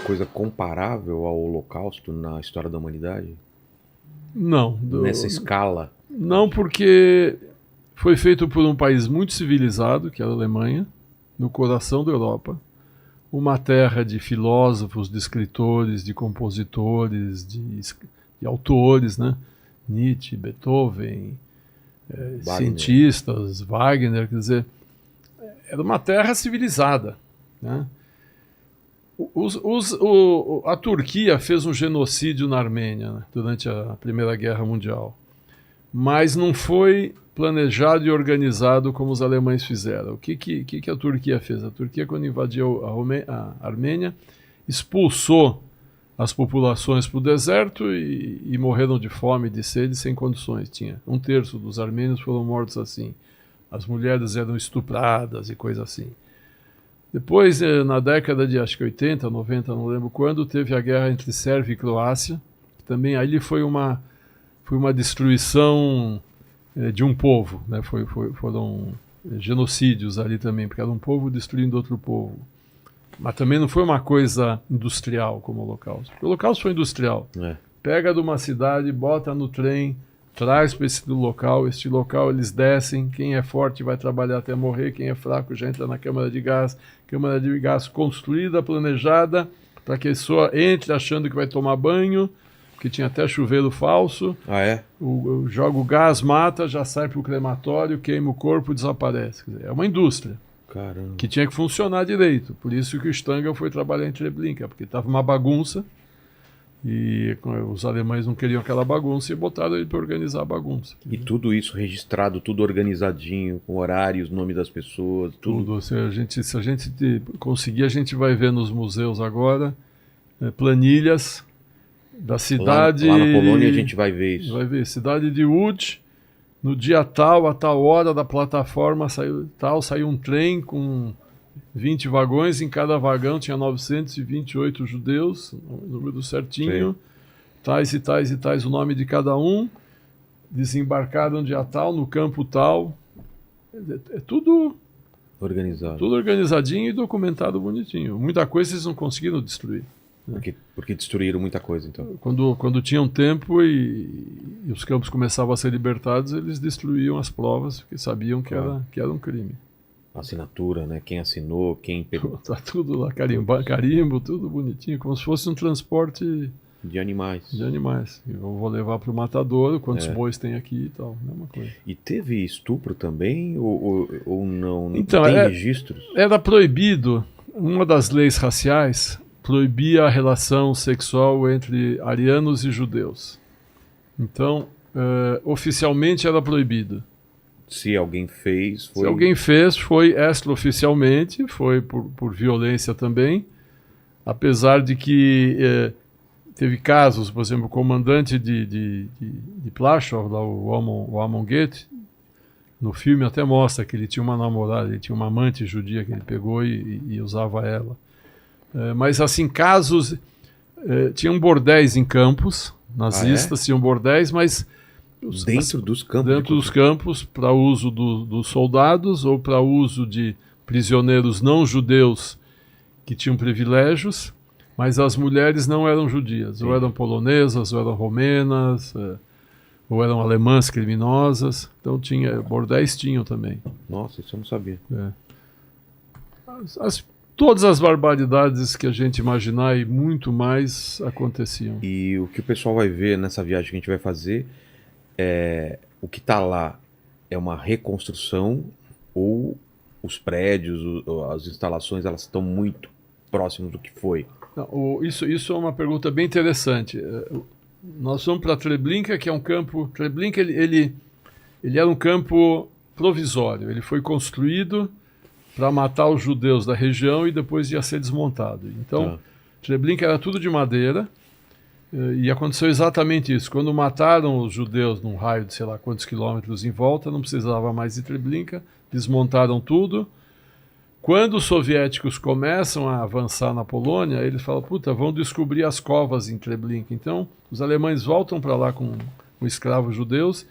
coisa comparável ao Holocausto na história da humanidade? Não. Nessa escala? Não, porque foi feito por um país muito civilizado, que era a Alemanha, no coração da Europa. Uma terra de filósofos, de escritores, de compositores, de autores, né? Nietzsche, Beethoven, Wagner. cientistas, Wagner, quer dizer, era uma terra civilizada, né? A Turquia fez um genocídio na Armênia, né, durante a Primeira Guerra Mundial, mas não foi planejado e organizado como os alemães fizeram. O que a Turquia fez? A Turquia, quando invadiu a Armênia, expulsou as populações para o deserto e morreram de fome, de sede, sem condições. Tinha 1/3 dos armênios foram mortos assim. As mulheres eram estupradas e coisa assim. Depois, na década de acho que 80, 90, não lembro quando, teve a guerra entre Sérvia e Croácia. Também ali foi uma destruição de um povo, né? Foram genocídios ali também, porque era um povo destruindo outro povo. Mas também não foi uma coisa industrial como o Holocausto. O Holocausto foi industrial. Pega de uma cidade, bota no trem, traz para este local eles descem, quem é forte vai trabalhar até morrer, quem é fraco já entra na câmara de gás construída, planejada, para que a pessoa entre achando que vai tomar banho, que tinha até chuveiro falso. Joga o gás, mata, já sai para o crematório, queima o corpo, desaparece. Quer dizer, é uma indústria. Caramba. Que tinha que funcionar direito. Por isso que o Stangl foi trabalhar em Treblinka, porque estava uma bagunça e os alemães não queriam aquela bagunça e botaram ele para organizar a bagunça. E tudo isso registrado, tudo organizadinho, com horários, nome das pessoas, tudo. Se a gente conseguir, a gente vai ver nos museus agora planilhas da cidade. Lá na Polônia a gente vai ver isso. Vai ver, cidade de Łódź, no dia tal, a tal hora da plataforma saiu um trem com 20 vagões, em cada vagão tinha 928 judeus, o número certinho, sim, tais e tais e tais, o nome de cada um, desembarcaram dia tal, no campo tal, é tudo organizado. Tudo organizadinho e documentado bonitinho. Muita coisa eles não conseguiram destruir. Porque destruíram muita coisa, então. Quando tinham tempo e os campos começavam a ser libertados, eles destruíam as provas, porque sabiam que era um crime. Assinatura, né? Quem assinou, quem pegou. Tá tudo lá, carimbo, tudo bonitinho, como se fosse um transporte de animais. Eu vou levar para o matadouro, quantos bois tem aqui e tal, mesma coisa. E teve estupro também ou não? Então, tem registros? Era proibido, uma das leis raciais proibia a relação sexual entre arianos e judeus. Então, oficialmente era proibido. Se alguém fez, foi... Se alguém fez, foi extraoficialmente, foi por violência também, apesar de que teve casos, por exemplo, o comandante de Plaszow, lá, o Amon Goeth, no filme até mostra que ele tinha uma namorada, ele tinha uma amante judia que ele pegou e usava ela. Mas assim, casos... tinham bordéis em campos, nazistas tinham bordéis, mas... Dentro dos campos? Dentro dos campos, para uso dos soldados ou para uso de prisioneiros não judeus que tinham privilégios, mas as mulheres não eram judias, ou eram polonesas, ou eram romenas, ou eram alemãs criminosas. Então bordéis tinham também. Nossa, isso eu não sabia. Todas as barbaridades que a gente imaginar e muito mais aconteciam. E o que o pessoal vai ver nessa viagem que a gente vai fazer... o que está lá é uma reconstrução ou os prédios, as instalações, elas estão muito próximas do que foi? Não, isso é uma pergunta bem interessante. Nós vamos para Treblinka, que é um campo... Treblinka ele era um campo provisório. Ele foi construído para matar os judeus da região e depois ia ser desmontado. Então, Treblinka era tudo de madeira. E aconteceu exatamente isso. Quando mataram os judeus num raio de sei lá quantos quilômetros em volta, não precisava mais de Treblinka, desmontaram tudo. Quando os soviéticos começam a avançar na Polônia, eles falam, vão descobrir as covas em Treblinka. Então, os alemães voltam para lá com escravos judeus,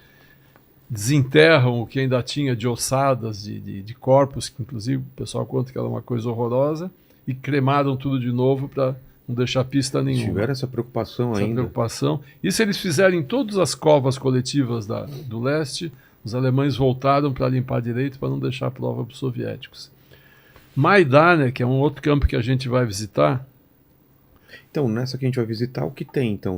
desenterram o que ainda tinha de ossadas, de corpos, que inclusive o pessoal conta que era uma coisa horrorosa, e cremaram tudo de novo para não deixar pista nenhuma. Tiveram essa preocupação ainda. Preocupação. Isso eles fizeram em todas as covas coletivas do leste. Os alemães voltaram para limpar direito, para não deixar prova para os soviéticos. Maidanek, que é um outro campo que a gente vai visitar. Então, nessa que a gente vai visitar, o que tem, então?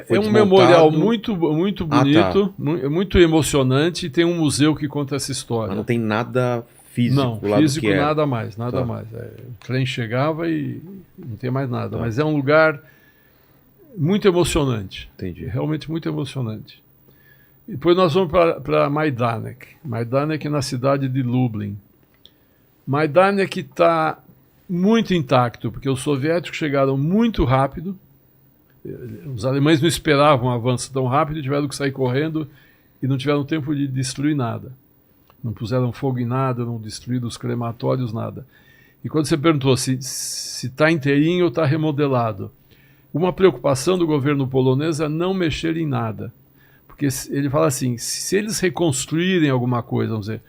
É um memorial muito bonito, muito emocionante, e tem um museu que conta essa história. Mas não tem nada físico não, lá físico do que nada mais, nada mais. O trem chegava e não tem mais nada. Mas é um lugar muito emocionante. Entendi. Realmente muito emocionante. E depois nós vamos para Majdanek. Majdanek é na cidade de Lublin. Majdanek está muito intacto, porque os soviéticos chegaram muito rápido. Os alemães não esperavam um avanço tão rápido, tiveram que sair correndo e não tiveram tempo de destruir nada. Não puseram fogo em nada, não destruíram os crematórios, nada. E quando você perguntou se está inteirinho ou está remodelado, uma preocupação do governo polonês é não mexer em nada. Porque ele fala assim, se eles reconstruírem alguma coisa, vamos dizer,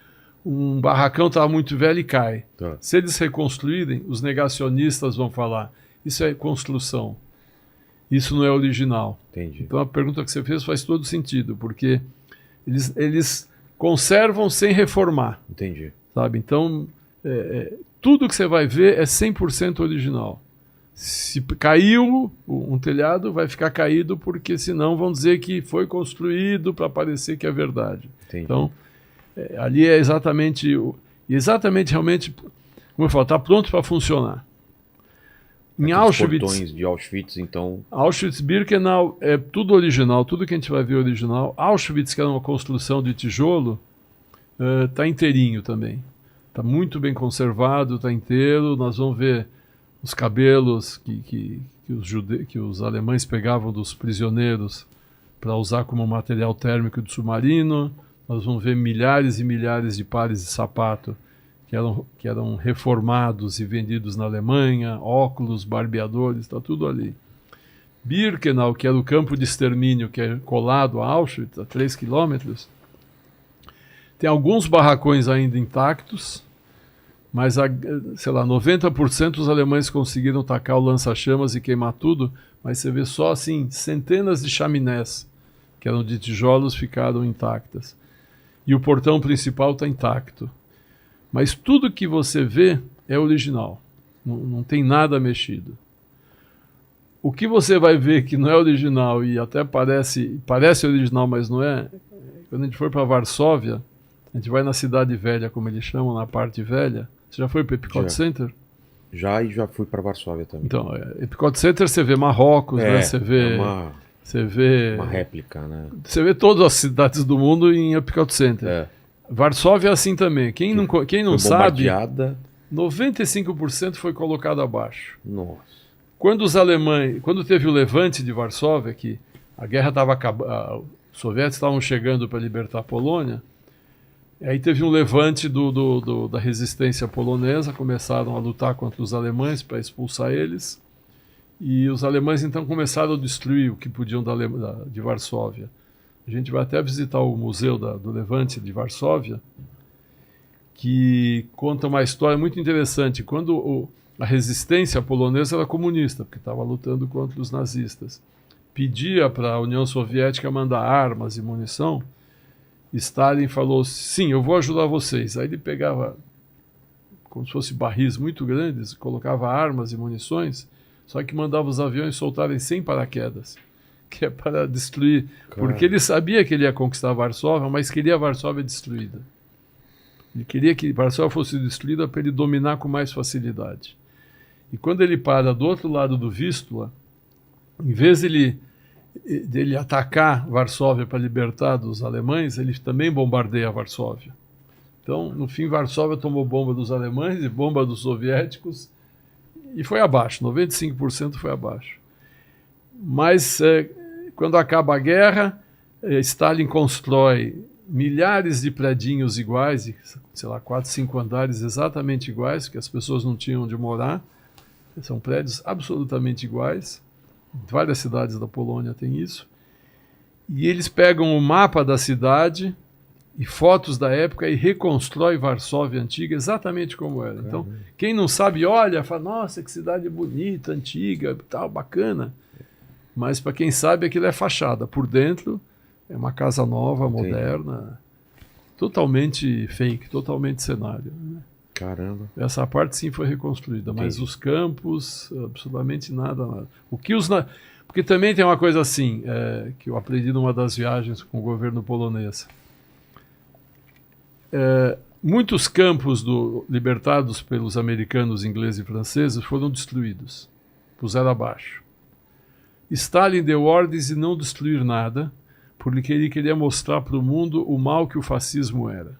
um barracão estava muito velho e cai. Tá. Se eles reconstruírem, os negacionistas vão falar, isso é construção, isso não é original. Entendi. Então a pergunta que você fez faz todo sentido, porque eles conservam sem reformar. Entendi. Sabe? Então, tudo que você vai ver é 100% original. Se caiu um telhado, vai ficar caído, porque senão vão dizer que foi construído para parecer que é verdade. Entendi. Então, ali é exatamente realmente, como eu falo, está pronto para funcionar. Em Auschwitz, portões de Auschwitz, então... Auschwitz-Birkenau é tudo original, tudo que a gente vai ver é original. Auschwitz, que era uma construção de tijolo, está inteirinho também. Está muito bem conservado, está inteiro. Nós vamos ver os cabelos que os alemães pegavam dos prisioneiros para usar como material térmico do submarino. Nós vamos ver milhares e milhares de pares de sapato que eram reformados e vendidos na Alemanha, óculos, barbeadores, está tudo ali. Birkenau, que era o campo de extermínio que é colado a Auschwitz, a 3 quilômetros, tem alguns barracões ainda intactos, mas, sei lá, 90% dos alemães conseguiram tacar o lança-chamas e queimar tudo, mas você vê só, assim, centenas de chaminés, que eram de tijolos, ficaram intactas. E o portão principal está intacto. Mas tudo que você vê é original. Não tem nada mexido. O que você vai ver que não é original e até parece original, mas não é, quando a gente for para Varsóvia, a gente vai na Cidade Velha, como eles chamam, na parte velha. Você já foi para o Epcot Center? Já fui para Varsóvia também. Então, Epcot Center você vê Marrocos, né? Você vê uma réplica, né? Você vê todas as cidades do mundo em Epcot Center. Varsóvia é assim também. Quem não sabe, 95% foi colocado abaixo. Nossa. Quando teve o levante de Varsóvia, que a guerra estava acabando, os soviéticos estavam chegando para libertar a Polônia, aí teve um levante da resistência polonesa, começaram a lutar contra os alemães para expulsar eles, e os alemães então começaram a destruir o que podiam de Varsóvia. A gente vai até visitar o museu do Levante de Varsóvia, que conta uma história muito interessante. Quando a resistência polonesa era comunista, porque estava lutando contra os nazistas, pedia para a União Soviética mandar armas e munição, Stalin falou, sim, eu vou ajudar vocês. Aí ele pegava, como se fossem barris muito grandes, colocava armas e munições, só que mandava os aviões soltarem sem paraquedas, que é para destruir, porque ele sabia que ele ia conquistar Varsóvia, mas queria Varsóvia destruída. Ele queria que Varsóvia fosse destruída para ele dominar com mais facilidade. E quando ele para do outro lado do Vístula, em vez dele atacar Varsóvia para libertar dos alemães, ele também bombardeia Varsóvia. Então, no fim, Varsóvia tomou bomba dos alemães e bomba dos soviéticos e foi abaixo, 95% foi abaixo. Mas quando acaba a guerra, Stalin constrói milhares de predinhos iguais, sei lá, 4, 5 andares exatamente iguais, que as pessoas não tinham onde morar. São prédios absolutamente iguais. Várias cidades da Polônia têm isso. E eles pegam o mapa da cidade e fotos da época e reconstrói Varsóvia antiga exatamente como era. Então, quem não sabe, olha, fala, nossa, que cidade bonita, antiga, tal, bacana. Mas para quem sabe, aquilo é fachada. Por dentro, é uma casa nova, moderna, totalmente fake, totalmente cenário. Caramba. Essa parte sim foi reconstruída, mas os campos, absolutamente nada. Porque também tem uma coisa assim, que eu aprendi numa das viagens com o governo polonês. Muitos campos libertados pelos americanos, ingleses e franceses foram destruídos, puseram abaixo. Stalin deu ordens de não destruir nada, porque ele queria mostrar para o mundo o mal que o fascismo era.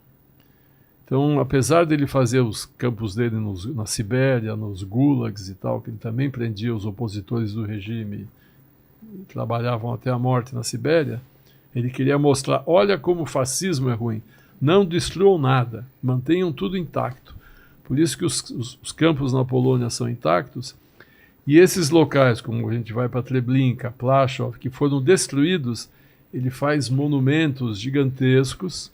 Então, apesar dele fazer os campos dele na Sibéria, nos gulags e tal, que ele também prendia os opositores do regime e trabalhavam até a morte na Sibéria, ele queria mostrar, olha como o fascismo é ruim. Não destruam nada, mantenham tudo intacto. Por isso que os campos na Polônia são intactos, e esses locais, como a gente vai para Treblinka, Plaszów, que foram destruídos, ele faz monumentos gigantescos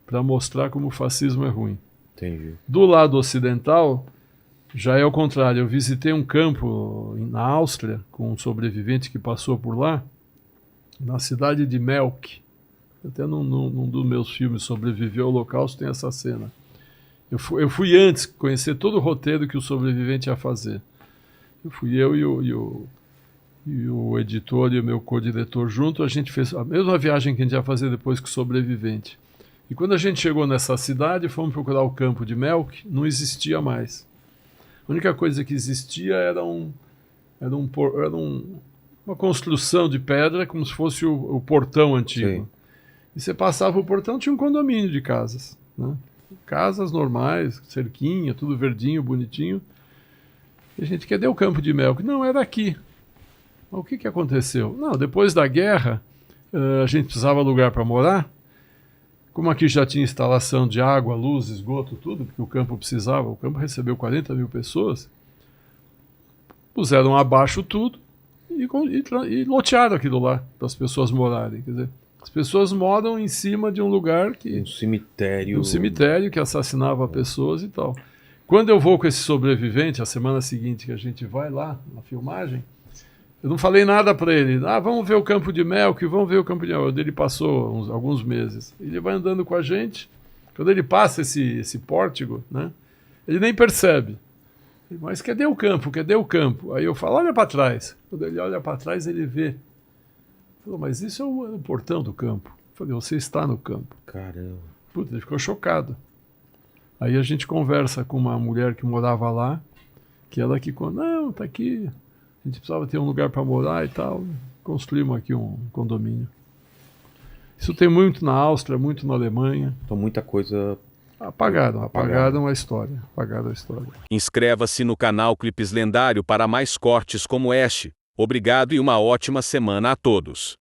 para mostrar como o fascismo é ruim. Entendi. Do lado ocidental, já é o contrário. Eu visitei um campo na Áustria, com um sobrevivente que passou por lá, na cidade de Melk. Até num dos meus filmes, Sobreviveu ao Holocausto, tem essa cena. Eu fui antes conhecer todo o roteiro que o sobrevivente ia fazer. Eu e o editor e o meu co-diretor junto, a gente fez a mesma viagem que a gente ia fazer depois que o sobrevivente. E quando a gente chegou nessa cidade, fomos procurar o campo de Melk, não existia mais. A única coisa que existia era uma construção de pedra, como se fosse o portão antigo. Sim. E você passava o portão, tinha um condomínio de casas, né? Casas normais, cerquinha, tudo verdinho, bonitinho. E a gente, cadê o campo de Melk? Não, era aqui. Mas o que aconteceu? Não, depois da guerra, a gente precisava de lugar para morar. Como aqui já tinha instalação de água, luz, esgoto, tudo, porque o campo precisava, o campo recebeu 40 mil pessoas, puseram abaixo tudo e lotearam aquilo lá para as pessoas morarem. Quer dizer, as pessoas moram em cima de um lugar que... Um cemitério. Um cemitério que assassinava pessoas e tal. Quando eu vou com esse sobrevivente, a semana seguinte que a gente vai lá, na filmagem, eu não falei nada para ele. Vamos ver o campo de Melk, vamos ver o campo de Melk. Ele passou alguns meses. Ele vai andando com a gente. Quando ele passa esse pórtico, né, ele nem percebe. Mas cadê o campo? Cadê o campo? Aí eu falo, olha para trás. Quando ele olha para trás, ele vê. Falou, mas isso é o portão do campo. Eu falei, você está no campo. Caramba. Puta, ele ficou chocado. Aí a gente conversa com uma mulher que morava lá, que ela que conta, não, tá aqui, a gente precisava ter um lugar para morar e tal, construímos aqui um condomínio. Isso tem muito na Áustria, muito na Alemanha. Então muita coisa... Apagaram a história. Inscreva-se no canal Clipes Lendário para mais cortes como este. Obrigado e uma ótima semana a todos.